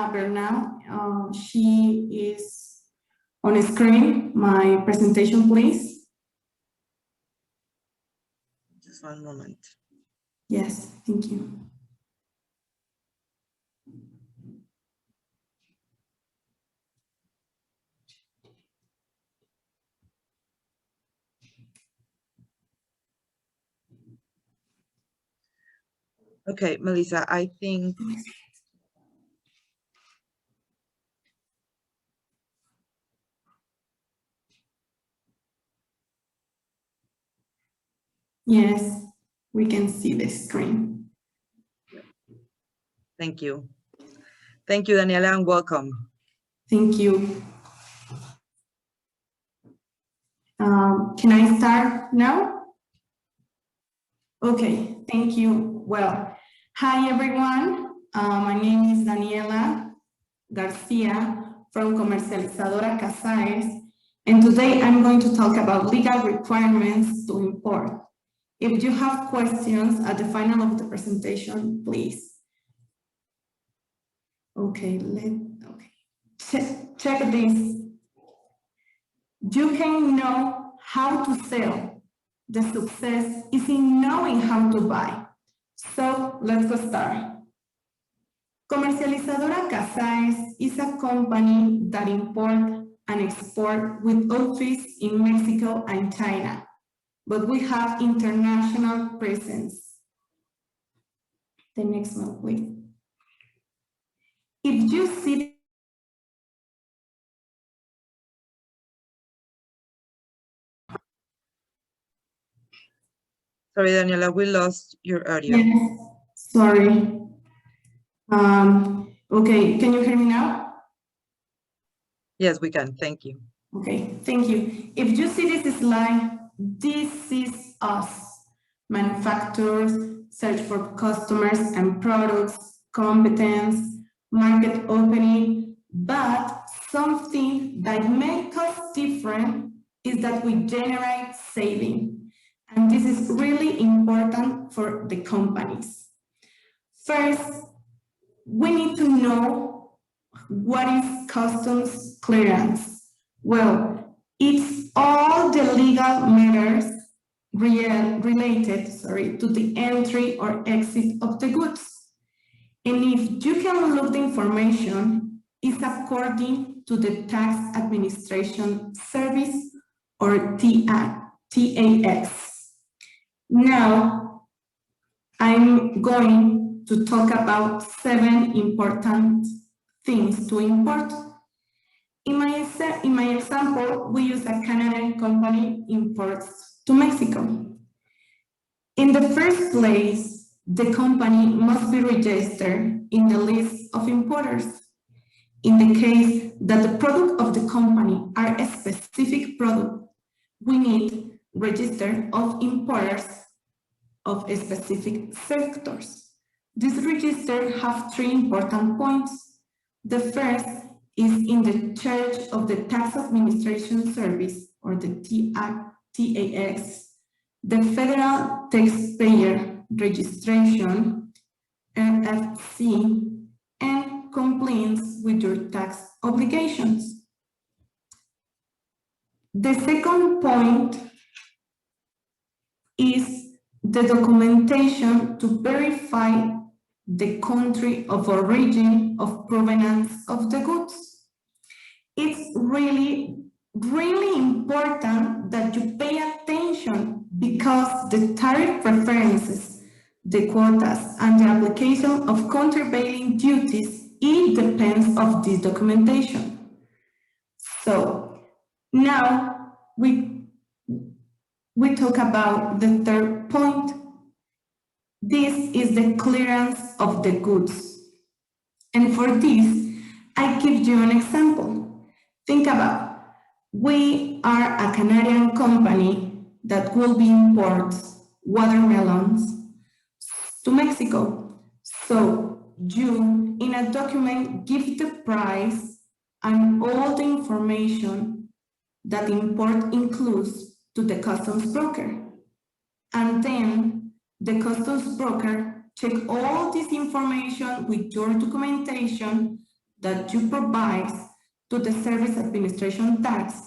have her now. She is on the screen. My presentation, please. Just one moment. Yes, thank you. Okay, Melissa, I think. Yes, we can see the screen. Thank you. Thank you, Daniela, and welcome. Thank you. Can I start now? Okay, thank you. Well, hi everyone. My name is Daniela García from Comercializadora Casaez, and today I'm going to talk about legal requirements to import. If you have questions at the final of the presentation, please. Okay, check this. You can know how to sell. The success is in knowing how to buy. So let's go start. Comercializadora Casaez is a company that imports and exports with office in Mexico and China, but we have international presence. The next one, please. If you see Sorry, Daniela, we lost your audio. Yes, sorry. Okay, can you hear me now? Yes, we can. Thank you. Okay, thank you. If you see this slide, this is us. Manufacturers, search for customers and products, competence, market opening, but something that makes us different is that we generate saving. And this is really important for the companies. First, we need to know what is customs clearance. Well, it's all the legal matters related to the entry or exit of the goods. And if you can look the information, it's according to the Tax Administration Service or TAX. Now, I'm going to talk about 7 important things to import. In my example, we use a Canadian company imports to Mexico. In the first place, the company must be registered in the list of importers. In the case that the product of the company are a specific product, we need register of importers of specific sectors. This register have 3 important points. The first is in the charge of the Tax Administration Service, or the TAX, the Federal Taxpayer Registration, NFC, and compliance with your tax obligations. The second point is the documentation to verify the country of origin of provenance of the goods. It's really important that you pay attention because the tariff preferences, the quotas, and the application of countervailing duties, it depends on this documentation. So now we talk about the third point. This is the clearance of the goods. And for this, I give you an example. Think about, we are a Canadian company that will be imports watermelons to Mexico. So you, in a document, give the price and all the information that import includes to the customs broker. And then the customs broker check all this information with your documentation that you provide to the Service Administration Tax,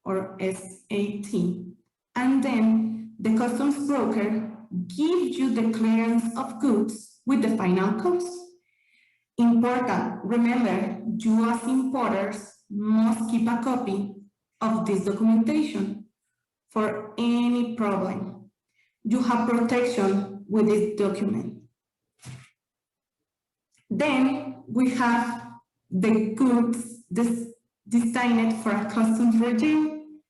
or SAT, and then the customs broker gives you the clearance of goods with the final cost. Important, remember, you as importers must keep a copy of this documentation for any problem. You have protection with this document. Then we have the goods designed for a customs regime.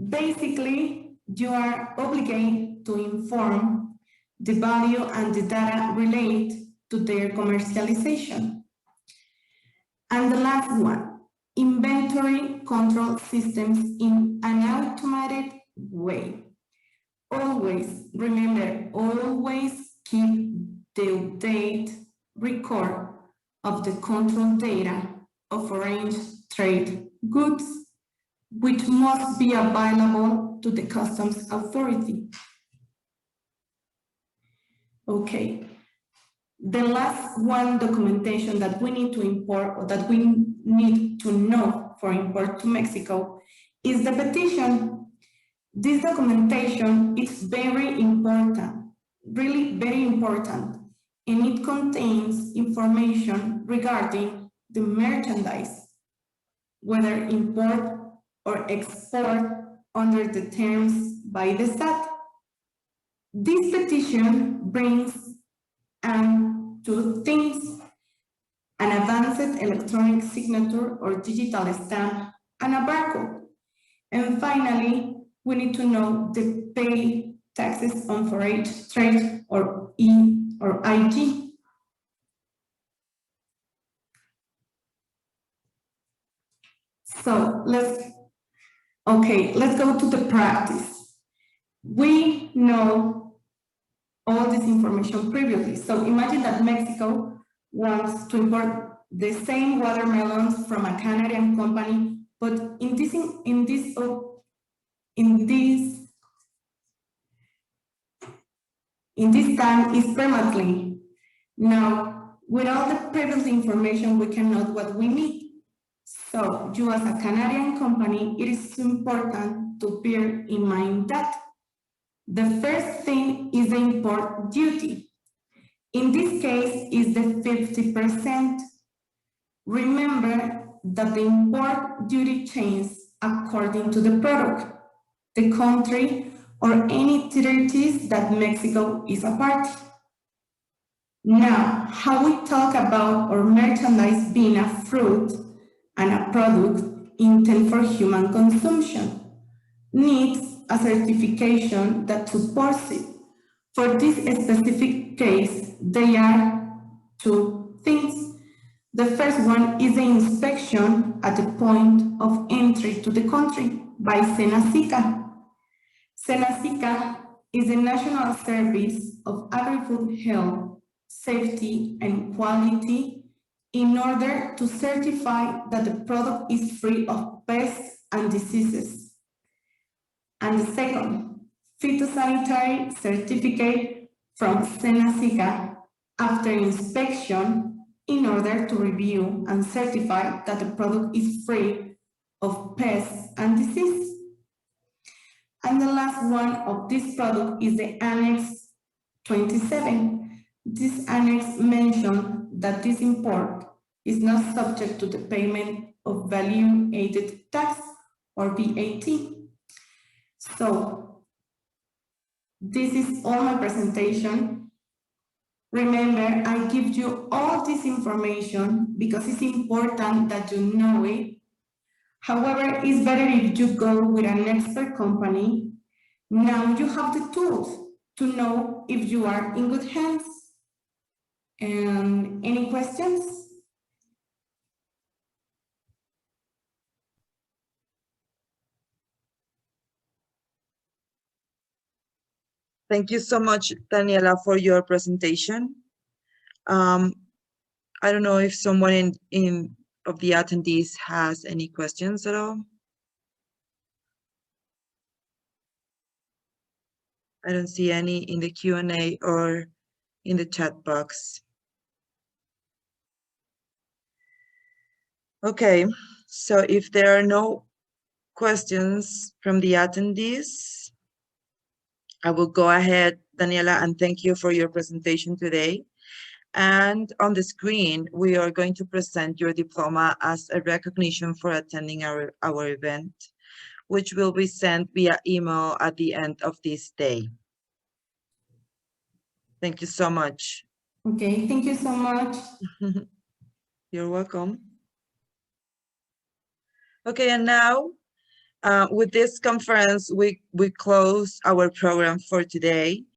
Basically, you are obligated to inform the value and the data related to their commercialization. And the last one, inventory control systems in an automated way. Always, remember, always keep the update record of the control data of foreign trade goods, which must be available to the customs authority. Okay, the last one documentation that we need to import or that we need to know for import to Mexico is the petition. This documentation is very important, really very important, and it contains information regarding the merchandise, whether import or export under the terms by the SAT. This petition brings two things: an advanced electronic signature or digital stamp and a barcode. And finally, we need to know the pay taxes on foreign trade or E or IG. So let's go to the practice. We know all this information previously. So imagine that Mexico wants to import the same watermelons from a Canadian company, but in this time is permanently. Now, with all the previous information, we can know what we need. So you as a Canadian company, it is important to bear in mind that the first thing is the import duty. In this case, is the 50%. Remember that the import duty changes according to the product, the country, or any territories that Mexico is a party. Now, how we talk about our merchandise being a fruit and a product intended for human consumption needs a certification that supports it. For this specific case, there are two things. The first one is the inspection at the point of entry to the country by SENASICA. SENASICA is the National Service of Agri-Food Health, Safety and Quality in order to certify that the product is free of pests and diseases. And the second, phytosanitary certificate from SENASICA after inspection in order to review and certify that the product is free of pests and disease. And the last one of this product is the Annex 27. This annex mentions that this import is not subject to the payment of value-added tax or VAT. So this is all my presentation. Remember, I give you all this information because it's important that you know it. However, it's better if you go with an expert company. Now you have the tools to know if you are in good hands. And any questions? Thank you so much, Daniela, for your presentation. I don't know if someone of the attendees has any questions at all. I don't see any in the Q&A or in the chat box. Okay, so if there are no questions from the attendees, I will go ahead, Daniela, and thank you for your presentation today. And on the screen, we are going to present your diploma as a recognition for attending our event, which will be sent via email at the end of this day. Thank you so much. Okay, thank you so much. You're welcome. Okay, and now with this conference, we close our program for today.